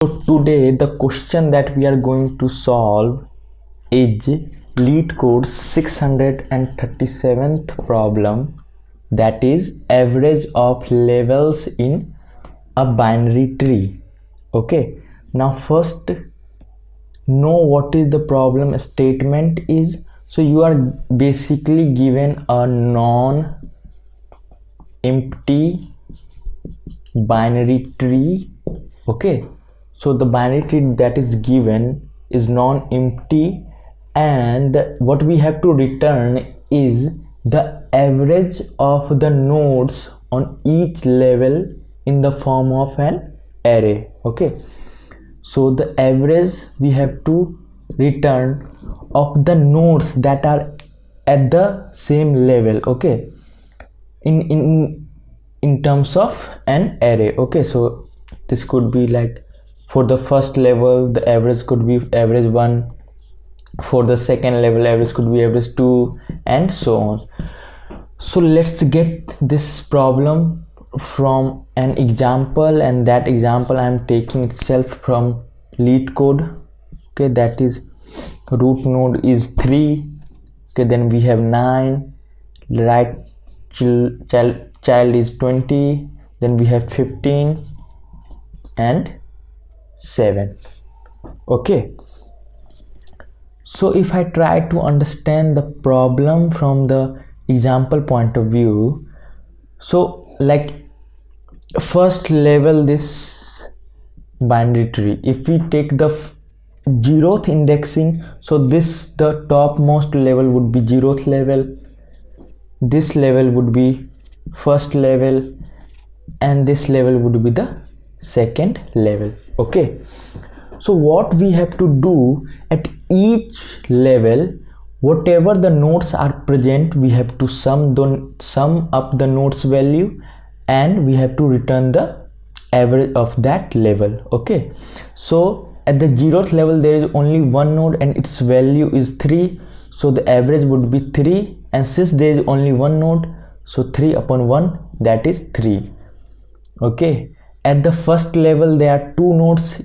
So today the question that we are going to solve is LeetCode 637th problem, that is average of levels in a binary tree. Okay, now first know what is the problem statement is. So you are basically given a non-empty binary tree. Okay, so the binary tree that is given is non-empty, and what we have to return is the average of the nodes on each level in the form of an array. Okay, so the average we have to return of the nodes that are at the same level. Okay, in terms of an array. Okay, so this could be like, for the first level the average could be average 1, for the second level average could be average 2, and so on. So let's get this problem from an example, and that example I am taking itself from LeetCode. Okay, that is root node is 3. Okay, then we have 9, right child is 20, then we have 15 and 7. Okay, so if I try to understand the problem from the example point of view, so like first level this binary tree, if we take the 0th indexing, so this the topmost level would be 0th level, this level would be first level, and this level would be the second level. Okay, so what we have to do at each level, whatever the nodes are present, we have to sum up the nodes value, and we have to return the average of that level. Okay, so at the 0th level there is only one node and its value is 3, so the average would be 3, and since there is only one node, so 3 upon 1, that is 3. Okay, at the first level there are two nodes,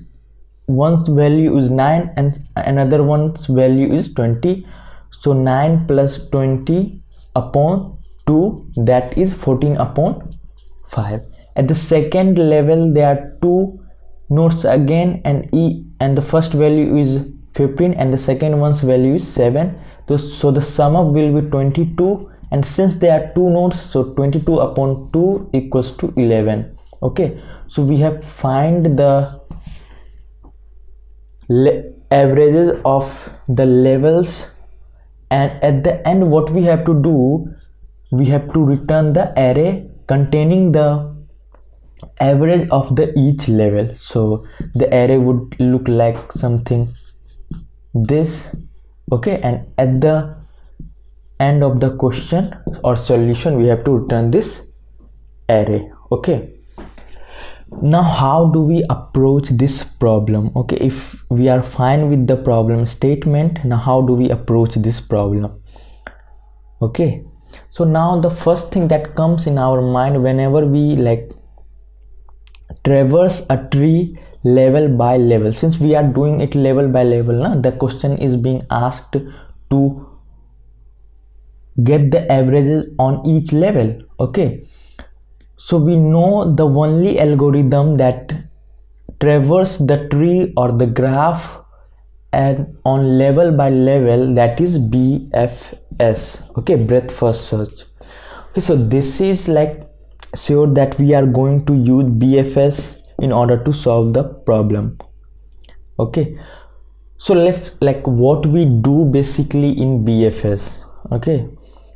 one's value is 9 and another one's value is 20, so 9 plus 20 upon 2, that is 14 upon 5. At the second level there are two nodes again, and the first value is 15 and the second one's value is 7, so the sum up will be 22, and since there are two nodes, so 22 upon 2 equals to 11. Okay, so we have find the averages of the levels, and at the end what we have to do, we have to return the array containing the average of the each level. So the array would look like something this. Okay, and at the end of the question or solution we have to return this array. Okay, now how do we approach this problem? Okay, if we are fine with the problem statement, now how do we approach this problem? Okay, so now the first thing that comes in our mind whenever we like traverse a tree level by level, since we are doing it level by level, the question is being asked to get the averages on each level. Okay, so we know the only algorithm that traverse the tree or the graph and on level by level, that is BFS. Okay, breadth first search. Okay, so this is like sure that we are going to use BFS in order to solve the problem. Okay, so let's like what we do basically in BFS. Okay,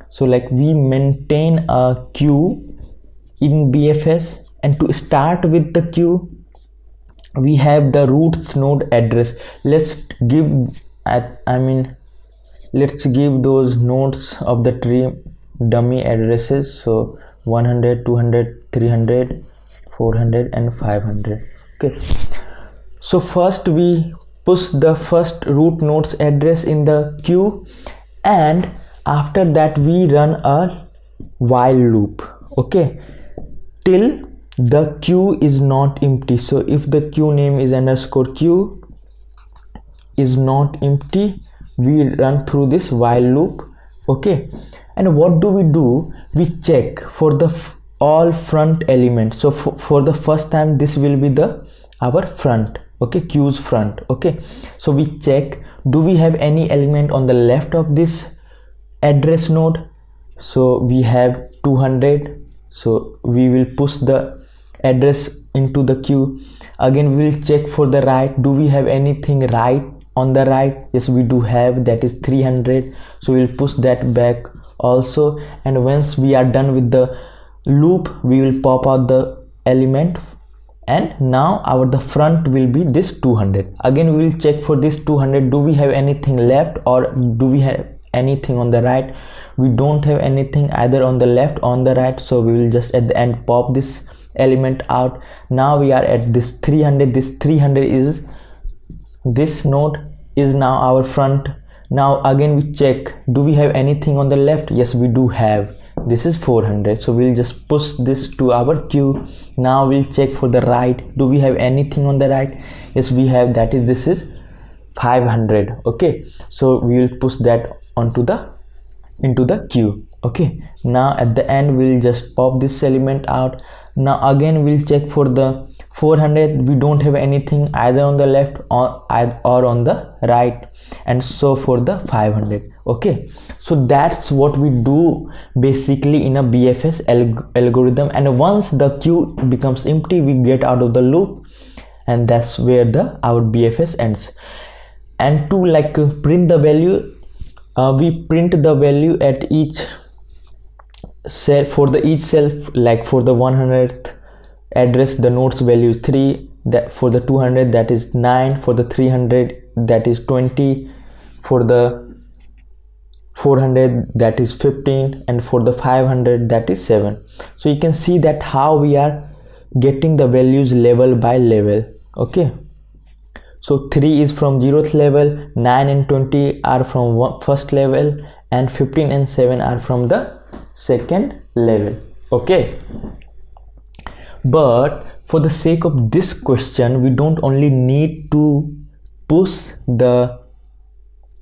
so like we maintain a queue in BFS, and to start with the queue we have the roots node address. Let's give let's give those nodes of the tree dummy addresses, so 100, 200, 300, 400 and 500. Okay, so first we push the first root node's address in the queue, and after that we run a while loop. Okay, till the queue is not empty. So if the queue name is underscore queue is not empty, we run through this while loop. Okay, and what do? We check for the all front elements. So for the first time, this will be the our front. Okay, queue's front. Okay, so we check, do we have any element on the left of this address node? So we have 200, so we will push the address into the queue. Again, we will check for the right, do we have anything right on the right? Yes, we do have, that is 300, so we'll push that back also. And once we are done with the loop, we will pop out the element, and now the front will be this 200. Again, we will check for this 200, do we have anything left or do we have anything on the right? We don't have anything either on the left or on the right, so we will just at the end pop this element out. Now we are at this 300. This 300 is, this node is now our front. Now again we check, do we have anything on the left? Yes, we do have, this is 400, so we'll just push this to our queue. Now we'll check for the right, do we have anything on the right? Yes, we have, that is, this is 500. Okay, so we will push that into the queue. Okay, now at the end we'll just pop this element out. Now again we'll check for the 400, we don't have anything either on the left or on the right, and so for the 500. Okay, so that's what we do basically in a BFS algorithm. And once the queue becomes empty, we get out of the loop, and that's where our BFS ends. And to like print the value, we print the value at each cell. For the each cell, like for the 100th address, the node's value is 3, that for the 200 that is 9, for the 300 that is 20, for the 400 that is 15, and for the 500 that is 7. So you can see that how we are getting the values level by level. Okay, so 3 is from 0th level, 9 and 20 are from first level, and 15 and 7 are from the second level. Okay, but for the sake of this question, we don't only need to push the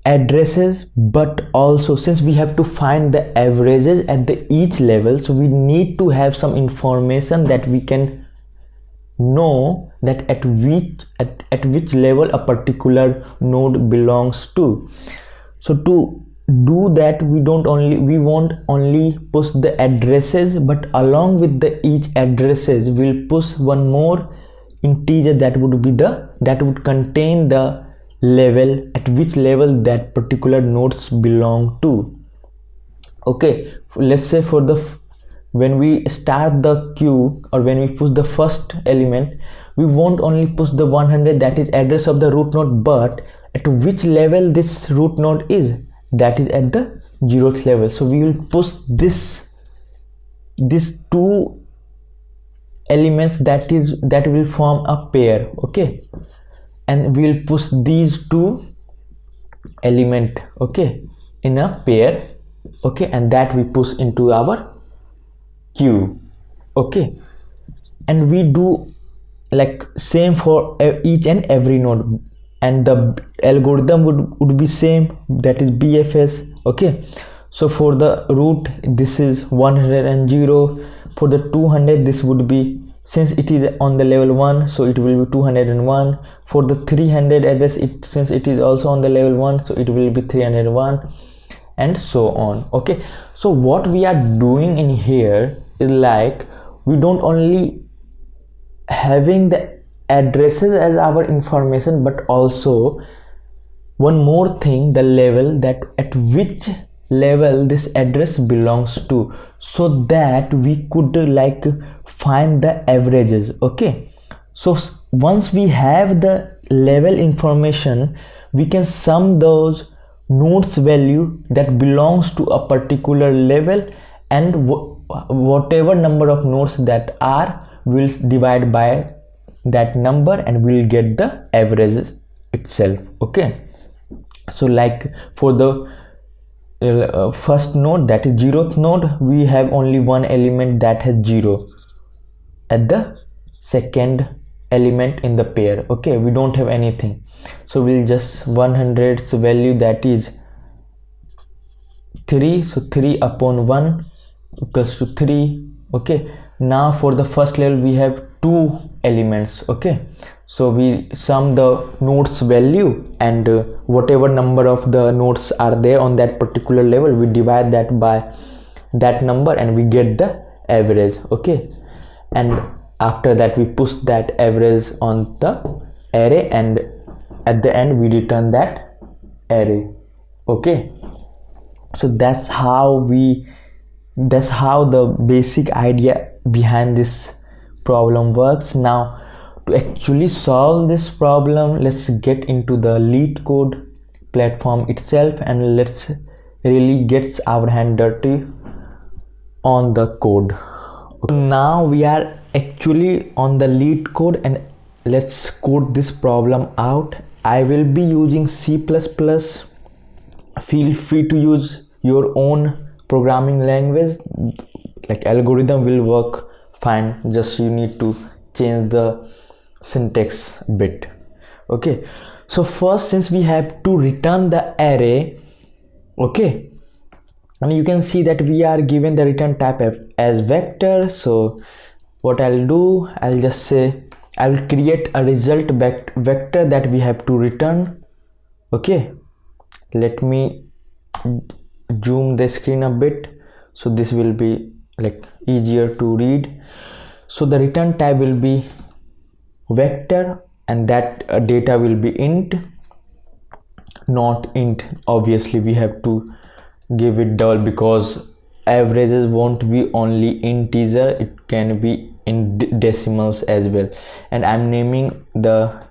addresses, but also since we have to find the averages at each level, so we need to have some information that we can know that at which level a particular node belongs to. So to do that, we won't only push the addresses, but along with each addresses, we'll push one more integer that would contain the level, at which level that particular nodes belong to. Okay, let's say for when we start the queue, or when we push the first element, we won't only push the 100, that is address of the root node, but at which level this root node is, that is at the 0th level. So we will push these two elements that will form a pair. Okay, and we will push these two element, okay, in a pair. Okay, and that we push into our queue. Okay, and we do like same for each and every node, and the algorithm would be same, that is BFS. Okay, so for the root, this is 100, for the 200 this would be, since it is on the level 1, so it will be 201. For the 300 address, since it is also on the level 1, so it will be 301, and so on. Okay, so what we are doing in here is like, we don't only having the addresses as our information, but also one more thing, the level, that at which level this address belongs to, so that we could like find the averages. Okay, so once we have the level information, we can sum those nodes value that belongs to a particular level, and whatever number of nodes that are, we'll divide by that number, and we'll get the averages itself. Okay, so like for the first node, that is 0th node, we have only one element that has 0. at the second element in the pair. Okay, we don't have anything, so we'll just 100's value, that is 3, so 3 upon 1 equals to 3. Okay, now for the first level we have 2 elements. Okay, so we sum the nodes value, and whatever number of the nodes are there on that particular level, we divide that by that number and we get the average. Okay, and after that we push that average on the array, and at the end we return that array. Okay, so that's how the basic idea behind this problem works. Now to actually solve this problem, let's get into the LeetCode platform itself, and let's really get our hand dirty on the code. Now we are actually on the LeetCode, and let's code this problem out. I will be using C++. Feel free to use your own programming language, like algorithm will work fine, just you need to change the syntax bit. Okay, so first, since we have to return the array, okay, and you can see that we are given the return type as vector. So what I'll do, I'll just say I will create a result vector that we have to return. Okay, let me zoom the screen a bit so this will be like easier to read. So the return type will be vector, and that data will be int, not int. Obviously we have to give it double, because averages won't be only integer, it can be in decimals as well. And I'm naming the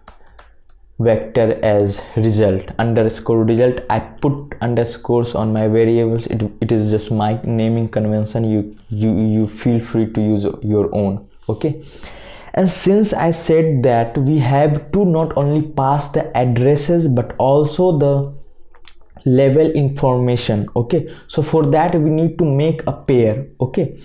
vector as result underscore result. I put underscores on my variables, it is just my naming convention. You feel free to use your own. Okay, and since I said that we have to not only pass the addresses but also the level information. Okay, so for that we need to make a pair. Okay,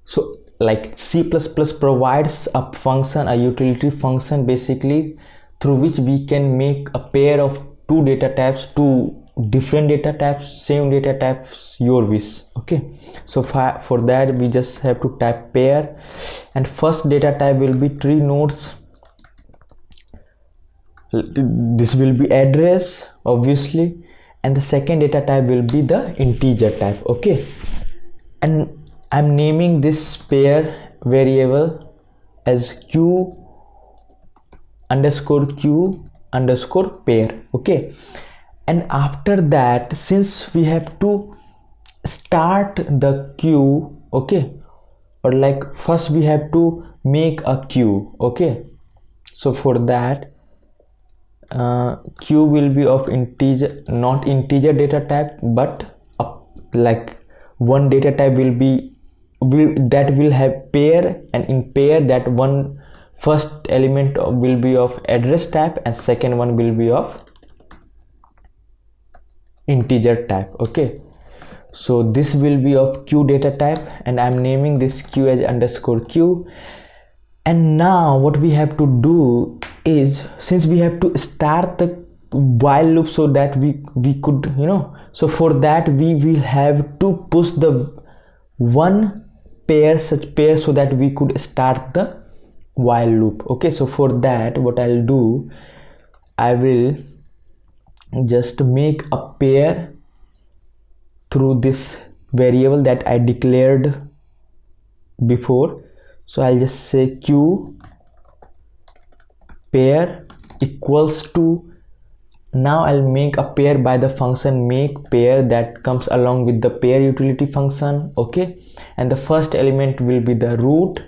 so like C++ provides a function, a utility function basically, through which we can make a pair of two data types, two different data types, same data types, your wish. Okay, so for that we just have to type pair, and first data type will be 3 nodes. This will be address obviously, and the second data type will be the integer type. Okay, and I'm naming this pair variable as q underscore pair. Okay, and after that, since we have to start the queue, okay, or like first we have to make a queue. Okay, so for that queue will be of integer, not integer data type, but like one data type will have pair, and in pair that one first element will be of address type and second one will be of integer type. Okay, so this will be of q data type, and I'm naming this q as underscore q. And now what we have to do is, since we have to start the while loop so that we could, so for that we will have to push the one pair, such pair, so that we could start the while loop. Okay, so for that what I'll do, I will just make a pair through this variable that I declared before. So I'll just say q pair equals to, now I'll make a pair by the function make pair that comes along with the pair utility function. Okay, and the first element will be the root,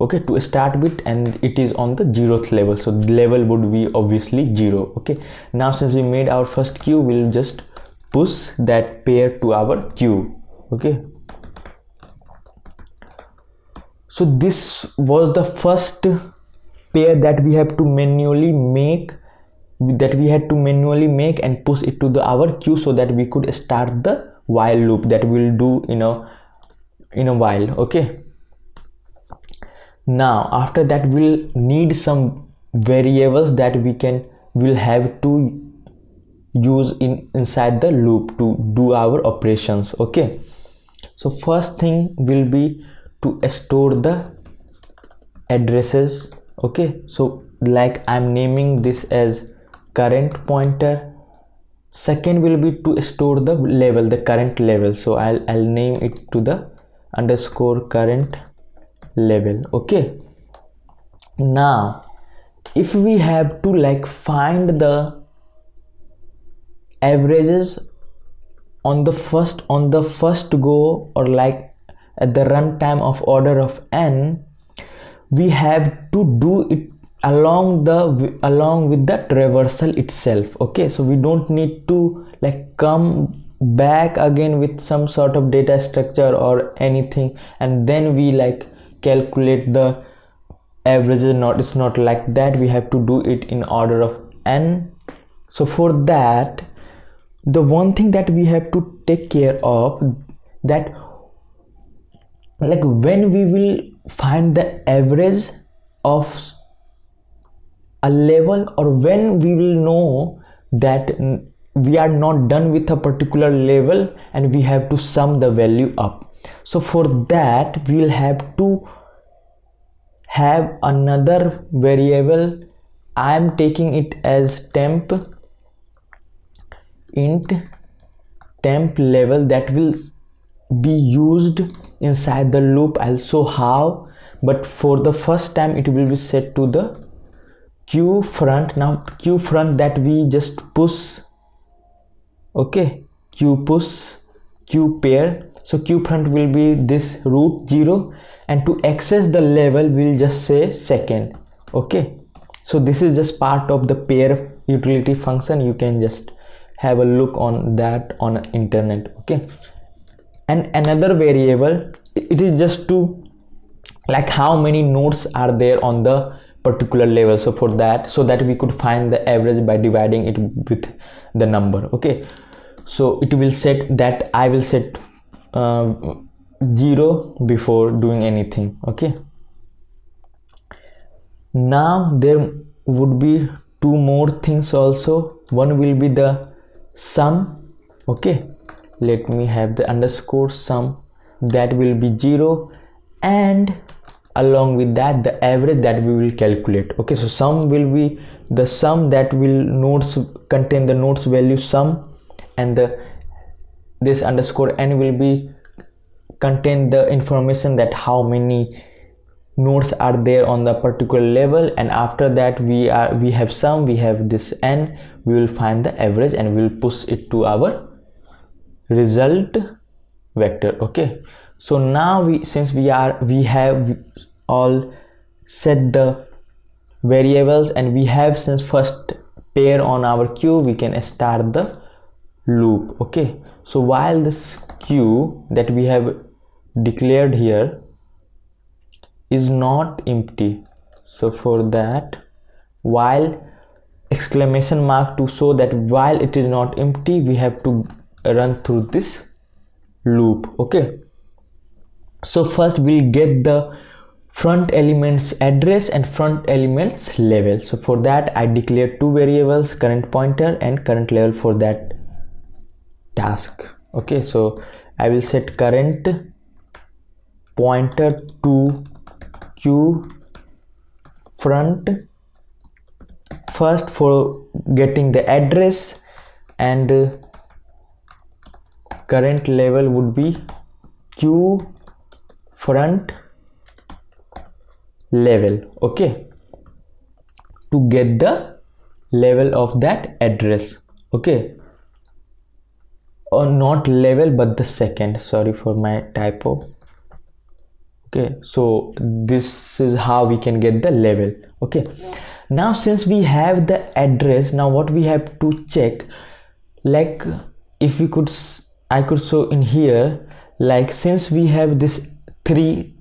okay, to start with, and it is on the 0th level, so the level would be obviously 0. Okay, now since we made our first queue, we'll just push that pair to our queue. Okay, so this was the first pair that we have to manually make, and push it to our queue so that we could start the while loop that we'll do in a while. Okay, Now after that we'll need some variables that will have to use inside the loop to do our operations. Okay, so first thing will be to store the addresses. Okay, so like I'm naming this as current pointer. Second will be to store the level, the current level, so I'll name it to the underscore current level. Okay, now if we have to like find the averages on the first go, or like at the runtime of order of n, we have to do it along with the traversal itself. Okay, so we don't need to like come back again with some sort of data structure or anything and then we like calculate the averages. It's not like that. We have to do it in order of n. So for that, the one thing that we have to take care of, that like when we will find the average of a level, or when we will know that we are not done with a particular level and we have to sum the value up. So for that we will have to have another variable. I am taking it as temp, int temp level, that will be used inside the loop. I'll show how, but for the first time it will be set to the queue front. Now queue front, that we just push. Okay, queue push, queue pair. So queue front will be this root 0, and to access the level we'll just say second. Okay, so this is just part of the pair utility function. You can just have a look on that on internet. Okay, and another variable, it is just to like how many nodes are there on the particular level. So for that, so that we could find the average by dividing it with the number. Okay, so it will set that, I will set 0 before doing anything. Okay, now there would be two more things also. One will be the sum. Okay, let me have the underscore sum, that will be 0, and along with that the average that we will calculate. Okay, so sum will be the sum that will contain the nodes value sum, and this underscore n will be contain the information that how many nodes are there on the particular level, and after that we have sum, we have this n, we will find the average and we will push it to our result vector. Okay, so now since we have all set the variables and we have since first pair on our queue, we can start the loop. Okay, so while this queue that we have declared here is not empty, so for that, while exclamation mark, to show that while it is not empty, we have to run through this loop. Okay, so first we'll get the front elements address and front elements level. So for that I declare two variables, current pointer and current level for that task. Okay, so I will set current pointer to queue front first for getting the address, and current level would be queue front level. Okay, to get the level of that address. Okay, or not level but the second, sorry for my typo. Okay, so this is how we can get the level. Okay, now since we have the address, now what we have to check, like if we could, I could show in here, like since we have this 3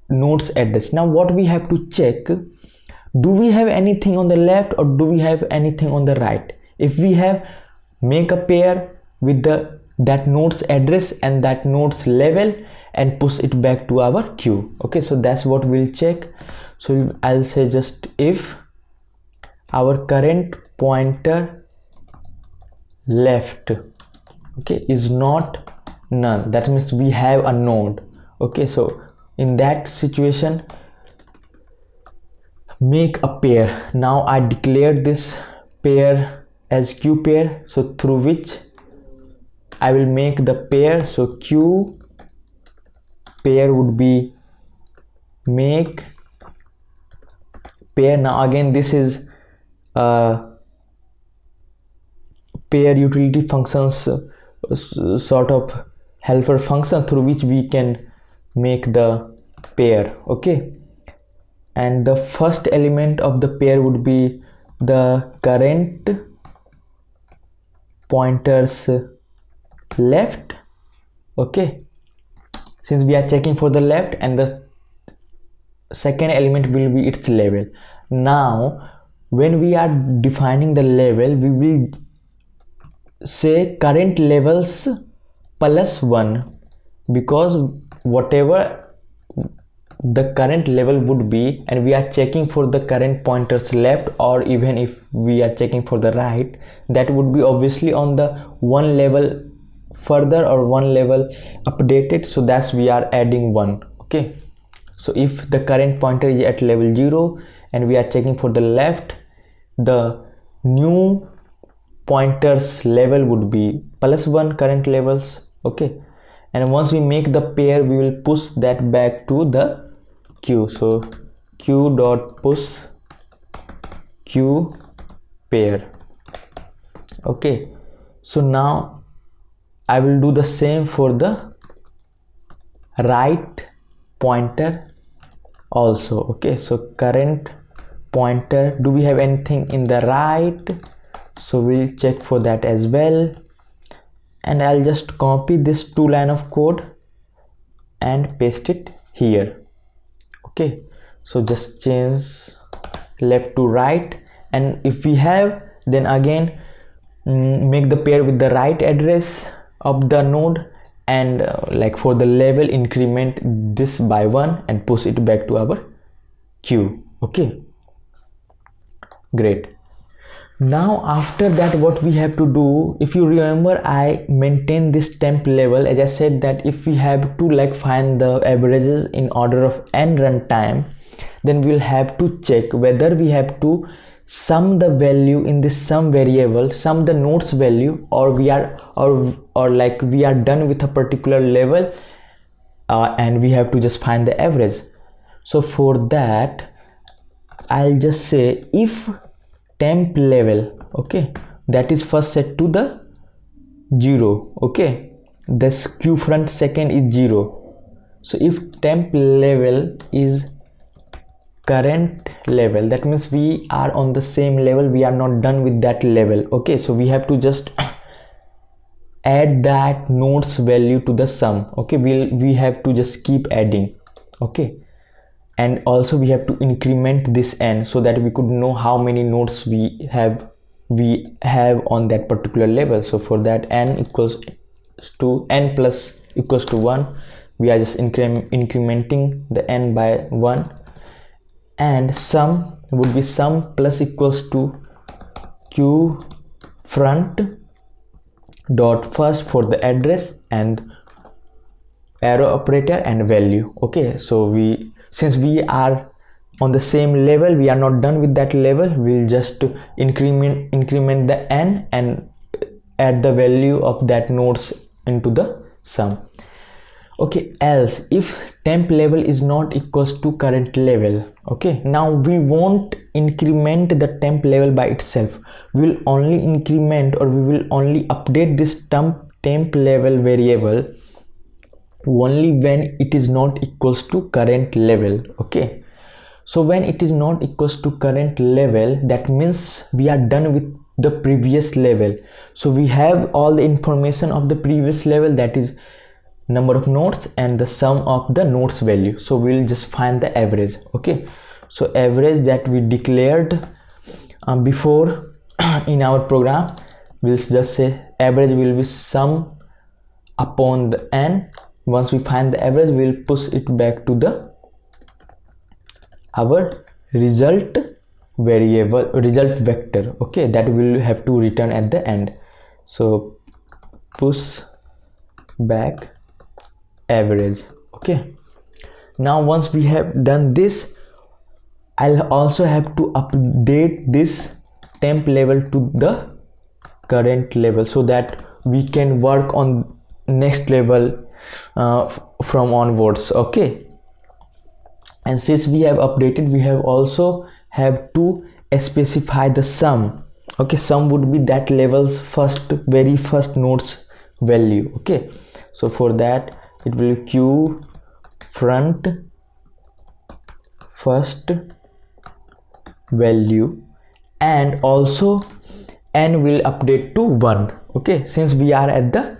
nodes address, now what we have to check, do we have anything on the left or do we have anything on the right? If we have, make a pair with that node's address and that node's level, and push it back to our queue. Okay, so that's what we'll check. So I'll say just if our current pointer left, okay, is not null, that means we have a node. Okay, so in that situation, make a pair. Now I declared this pair as q pair, so through which I will make the pair. So q pair would be make pair. Now again, this is pair utility functions sort of helper function through which we can make the pair. Okay, and the first element of the pair would be the current pointers left. Okay, since we are checking for the left, and the second element will be its level. Now when we are defining the level, we will say current levels plus 1, because whatever the current level would be, and we are checking for the current pointers left, or even if we are checking for the right, that would be obviously on the one level further or one level updated, so that's we are adding 1. Okay, so if the current pointer is at level 0 and we are checking for the left, the new pointers level would be plus 1 current levels. Okay, and once we make the pair, we will push that back to the queue. So q dot push q pair. Okay, so now I will do the same for the right pointer also. Okay, so current pointer, do we have anything in the right? So we'll check for that as well, and I'll just copy this 2 line of code and paste it here. Okay, so just change left to right, and if we have, then again make the pair with the right address of the node, and like for the level, increment this by 1 and push it back to our queue. Okay, great. Now after that, what we have to do, if you remember, I maintain this temp level. As I said that if we have to like find the averages in order of n runtime, then we'll have to check whether we have to sum the value in this sum variable, sum the nodes value, or we are or like we are done with a particular level and we have to just find the average. So for that, I'll just say if temp level, okay, that is first set to the 0. Okay, this q front second is 0. So if temp level is current level, that means we are on the same level, we are not done with that level. Okay, so we have to just add that nodes value to the sum. Okay, we have to just keep adding. Okay, and also we have to increment this n so that we could know how many nodes we have on that particular level. So for that, n equals to n plus equals to 1, we are just incrementing the n by 1, and sum would be sum plus equals to q front dot first for the address and arrow operator and value. Okay, so since we are on the same level, we are not done with that level, we'll just increment the n and add the value of that nodes into the sum. Okay, else if temp level is not equals to current level, okay, now we won't increment the temp level by itself, we will only increment, or we will only update this temp level variable only when it is not equals to current level. Okay, so when it is not equals to current level, that means we are done with the previous level. So we have all the information of the previous level, that is number of nodes and the sum of the nodes value. So we'll just find the average. Okay, so average that we declared before in our program, we'll just say average will be sum upon the n once we find the average, we'll push it back to the our result variable, result vector. Okay, that will have to return at the end. So push back average. Okay, now once we have done this, I'll also have to update this temp level to the current level so that we can work on next level from onwards. Okay, and since we have updated, we have also have to specify the sum. Okay, sum would be that level's very first node's value. Okay, so for that it will q front first value, and also n will update to 1. Okay, since we are at the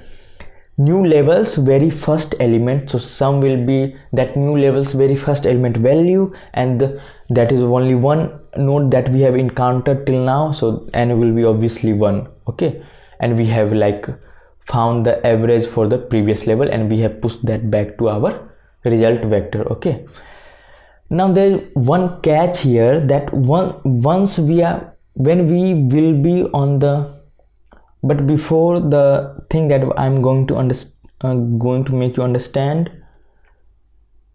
new level's very first element, so sum will be that new level's very first element value, and that is only one node that we have encountered till now, so n will be obviously 1. Okay, and we have like found the average for the previous level, and we have pushed that back to our result vector. Okay, now there is one catch here, that once we are, when we will be on the, but before the thing that I'm going to make you understand,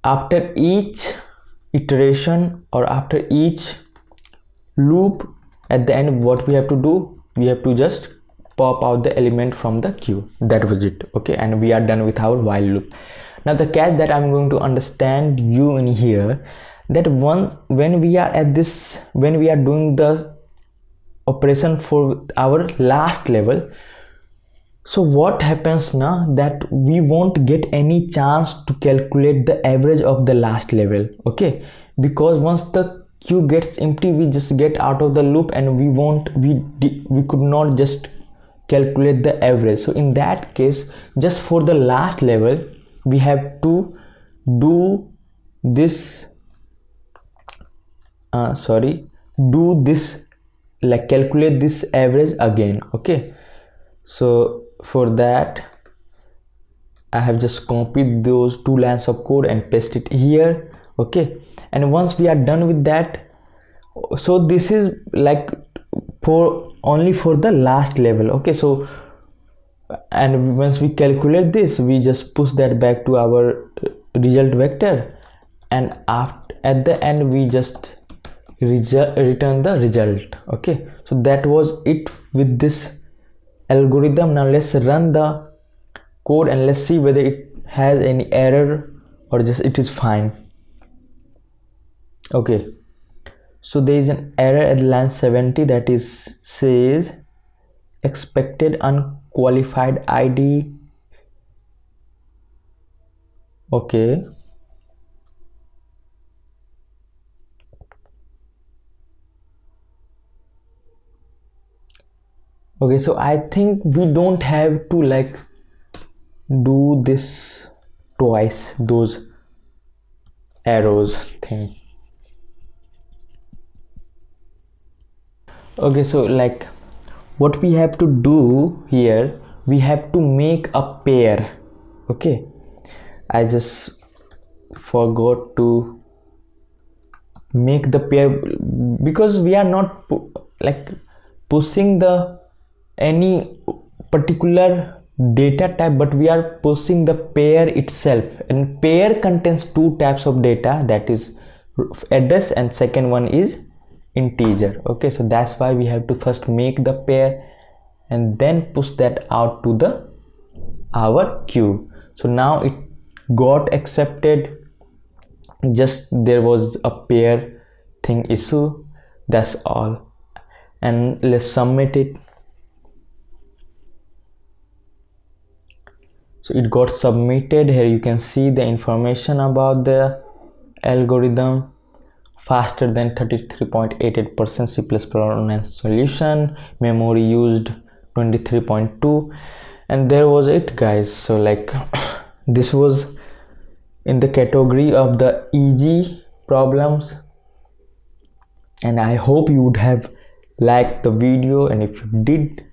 after each iteration or after each loop, at the end what we have to do, we have to just pop out the element from the queue. That was it. Okay, and we are done with our while loop. Now the catch that I'm going to understand you in here, that when we are at this, when we are doing the operation for our last level, so what happens now, that we won't get any chance to calculate the average of the last level. Okay, because once the queue gets empty, we just get out of the loop, and we could not just calculate the average. So in that case, just for the last level, we have to do this like calculate this average again. Okay, so for that I have just copied those 2 lines of code and paste it here. Okay, and once we are done with that, so this is like for only for the last level. Okay, so and once we calculate this, we just push that back to our result vector, and at the end we just return the result. Okay, so that was it with this algorithm. Now let's run the code and let's see whether it has any error or just it is fine. Okay, so there is an error at line 70 that is says expected unqualified ID. Okay, okay, so I think we don't have to like do this twice, those arrows thing. Okay, so like what we have to do here, we have to make a pair. Okay, I just forgot to make the pair because we are not like pushing the any particular data type, but we are pushing the pair itself, and pair contains 2 types of data, that is address and second one is integer. Okay, so that's why we have to first make the pair and then push that out to the our queue. So now it got accepted, just there was a pair thing issue, that's all. And let's submit it. So it got submitted. Here you can see the information about the algorithm: faster than 33.88% C++ online solution, memory used 23.2, and there was it, guys. So like this was in the category of the easy problems, and I hope you would have liked the video, and if you did,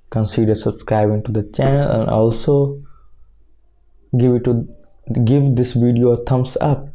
consider subscribing to the channel and also give this video a thumbs up.